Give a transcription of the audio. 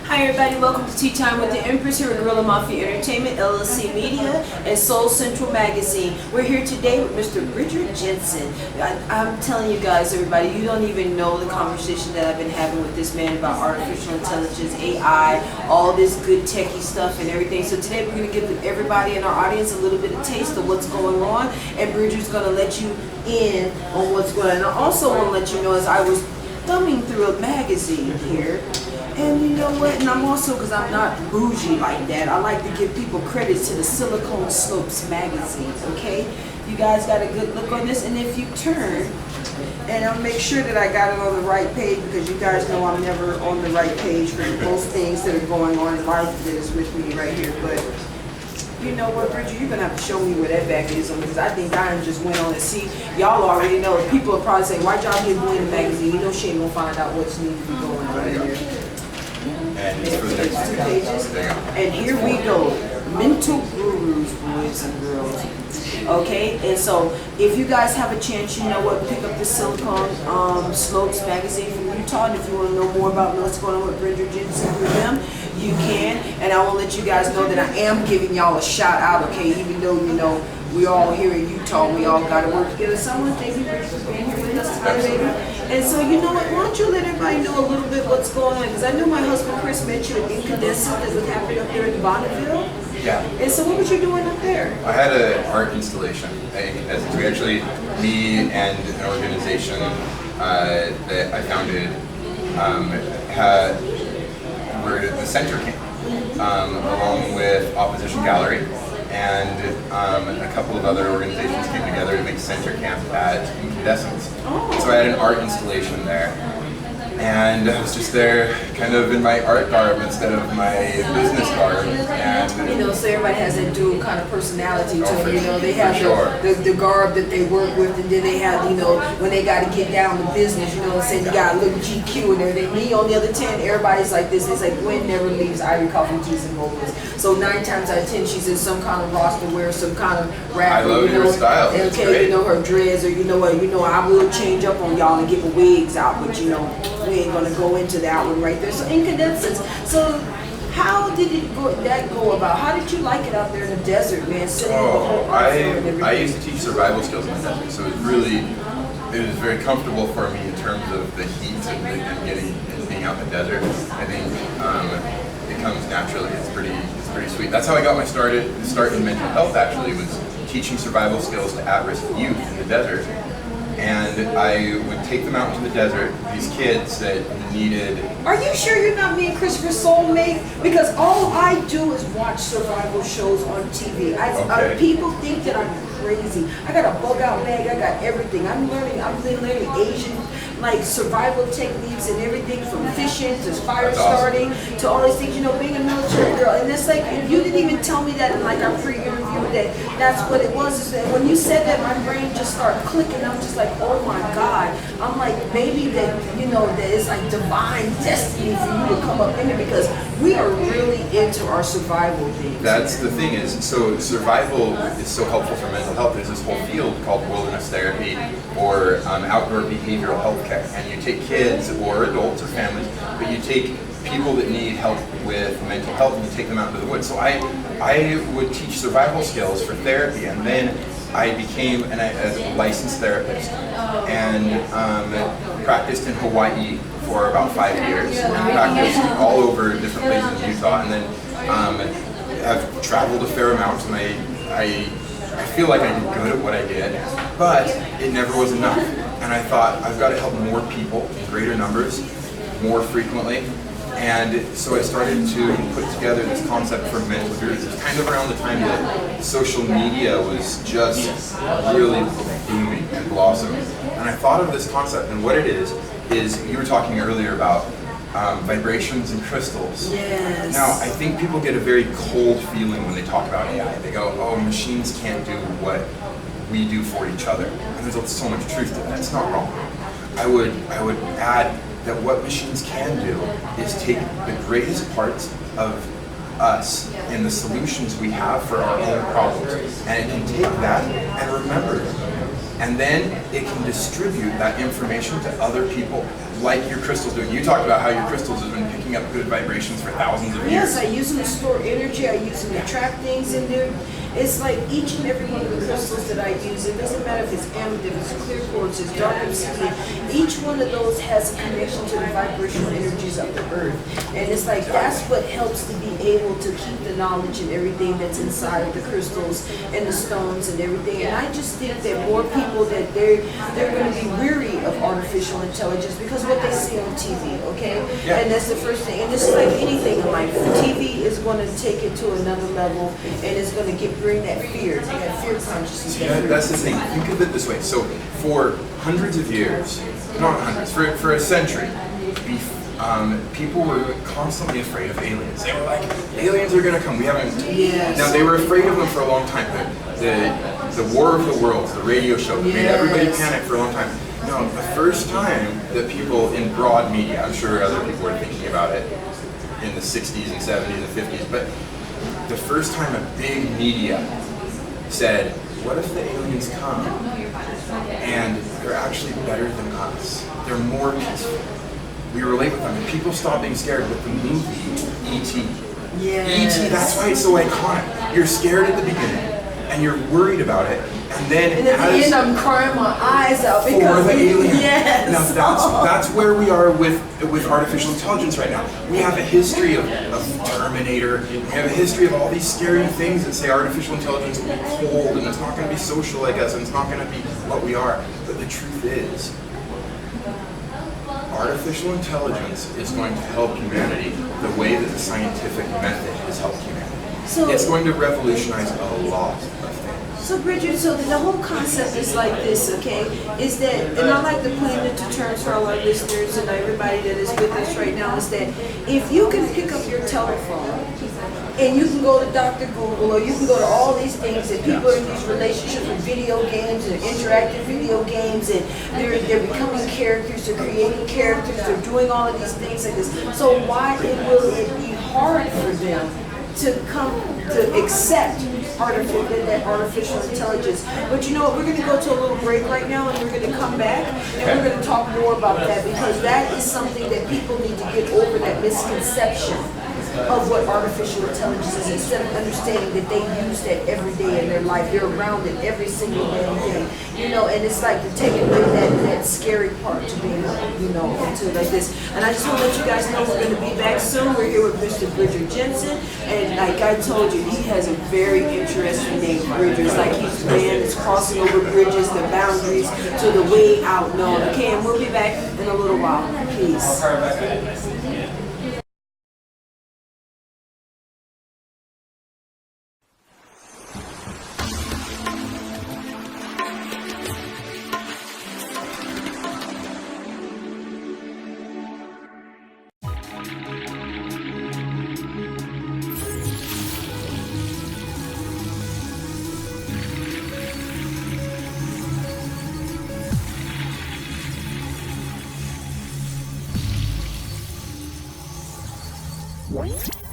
Hi everybody, welcome to Tea Time with the Emprezz here at Gorilla Mafia Entertainment, LLC Media, and Soul Central Magazine. We're here today with Mr. Richard Jensen. I'm telling you guys, everybody, you don't even know the conversation that I've been having with this man about artificial intelligence, AI, all this good techie stuff and everything. So today we're going to give everybody in our audience a little bit of taste of what's going on, and Richard's going to let you in on what's going on. And I also want to let you know, as I was thumbing through a magazine here, and you know what, and I'm also, because I'm not bougie like that, I like to give people credit to the Silicone Slopes magazine, okay? You guys got a good look on this, and if you turn, and I'll make sure that I got it on the right page, because you guys know I'm never on the right page for most things that are going on in life that is with me right here, but you know what, Bridget, you're going to have to show me where that back is on, because I think Diane just went on and see. Y'all already know. People are probably saying, why y'all give Gwen the magazine? You know she ain't going to find out what's needed to be going on in there. And it's for the next 2 pages. And here we go. Mental gurus, boys and girls. Okay, and so if you guys have a chance, you know what, pick up the Silicone Slopes magazine from Utah, and if you want to know more about what's going on with Richard Jensen with them, you can. And I will let you guys know that I am giving y'all a shout out, okay, even though, you know, we all here in Utah, we all got to work together. Someone, thank you for being here with us today, baby. And so, you know what, why don't you let everybody know a little bit what's going on? Because I know my husband Chris met you at Incandescent that was happening up there in Bonneville. Yeah. And so what was you doing up there? I had an art installation at Emprezz. We actually, me and an organization that I founded, were at the Center Camp, along with Opposition Gallery, and a couple of other organizations came together to make Center Camp at Incandescent. Oh. So I had an art installation there. And I was just there kind of in my art garb instead of my business garb. And you know, so everybody has that dual kind of personality to them. You know, they have sure. the garb that they work with, and then they have, you know, when they got to get down to business, you know what I'm saying? You got a little GQ and everything. Me, on the other 10, everybody's like this. It's like Gwen never leaves Ivory Coffee Teas and Mochas. So 9 times out of 10, she's in some kind of roster wear, some kind of wrap. I love your style. And It's okay, great. you know, her dreads, or you know what, I will change up on y'all and get the wigs out, but you know, we ain't gonna go into that one right there. So Incandescent. So how did it go about? How did you like it out there in the desert, man? Sitting in the whole art field and everything? I used to teach survival skills in the desert, so it was very comfortable for me in terms of the heat and being out in the desert. I think it comes naturally. It's pretty sweet. That's how I got my start in mental health. Actually, was teaching survival skills to at-risk youth in the desert. And I would take them out into the desert, these kids that needed... Are you sure you're not me and Christopher's soulmate? Because all I do is watch survival shows on TV. People think that I'm crazy. I got a bug out bag, I got everything. I've been learning Asian survival techniques and everything, from fishing to fire starting to all these things, you know, being a military girl. And it's like, you didn't even tell me that in like our pre-interview that's what it was. Is that when you said that, my brain just started clicking. I'm just like, oh my God. I'm like, maybe that, you know, that it's like divine destiny for you to come up in here, because we are really into our survival things. That's the thing is, so survival is so helpful for mental health. There's this whole field called wilderness therapy, or outdoor behavioral health care. And you take kids or adults or families, but you take people that need help with mental health and you take them out into the woods. So I would teach survival skills for therapy, and then I became a licensed therapist and practiced in Hawaii for about 5 years, and practiced all over different places in Utah, and then have traveled a fair amount, and I feel like I did good at what I did, but it never was enough. And I thought, I've got to help more people in greater numbers, more frequently. And so I started to put together this concept for mental gurus. It was kind of around the time that social media was just really booming and blossoming. And I thought of this concept, and what it is you were talking earlier about vibrations and crystals. Yes. Now, I think people get a very cold feeling when they talk about AI. They go, oh, machines can't do what we do for each other. And there's so much truth to that. It's not wrong. I would add that what machines can do is take the greatest parts of us in the solutions we have for our own problems. And it can take that and remember them. And then it can distribute that information to other people, like your crystals do. You talked about how your crystals have been picking up good vibrations for thousands of years. Yes, I use them to store energy. I use them to trap things in there. It's like each and every one of the crystals that I use, it doesn't matter if it's amethyst, it's clear quartz, it's dark obsidian, each one of those has a connection to the vibrational energies of the earth. And it's like that's what helps to be able to keep the knowledge and everything that's inside of the crystals and the stones and everything. And I just think that more people that they're going to be weary of artificial intelligence because what they see on TV, okay? Yeah. And that's the first thing. And it's like anything in life. TV is going to take it to another level and it's going to bring that fear consciousness. That's the thing. Think of it this way. So for hundreds of years, not hundreds, for a century, people were constantly afraid of aliens. They were like, aliens are going to come. We haven't. Yes. Now they were afraid of them for a long time. The War of the Worlds, the radio show, made everybody panic for a long time. No, the first time that people in broad media, I'm sure other people were thinking about it in the 60s and 70s and 50s, but the first time a big media said, what if the aliens come and they're actually better than us? They're more peaceful. We relate with them. And people stop being scared with the movie E.T. Yes. E.T., that's why it's so iconic. You're scared at the beginning and you're worried about it. And then at the end, I'm crying my eyes out because for the alien. Yes. Now that's where we are with artificial intelligence right now. We have a history of Terminator. We have a history of all these scary things that say artificial intelligence will be cold and it's not going to be social like us and it's not going to be what we are. But the truth is, artificial intelligence is going to help humanity the way that the scientific method has helped humanity. So, it's going to revolutionize a lot of things. So Bridget, so the whole concept is like this, okay? Is that, and I like to put it into terms for all our listeners and everybody that is with us right now, is that if you can pick up your telephone and you can go to Dr. Google or you can go to all these things and people are in these relationships with video games and interactive video games and they're becoming characters, they're creating characters, they're doing all of these things like this. So why will it be hard for them to come to accept artificial intelligence? But you know what, we're going to go to a little break right now and we're going to come back and we're going to talk more about that because that is something that people need to get over, that misconception of what artificial intelligence is, instead of understanding that they use that every day in their life. They're around it every single day, you know, and it's like to take away that scary part to being, you know, into like this. And I just want to let you guys know we're going to be back soon. We're here with Mr. Bridger Jensen, and like I told you, he has a very interesting name, Bridger. It's like he's man is crossing over bridges, the boundaries to the way out known. Okay, and we'll be back in a little while. Peace. What?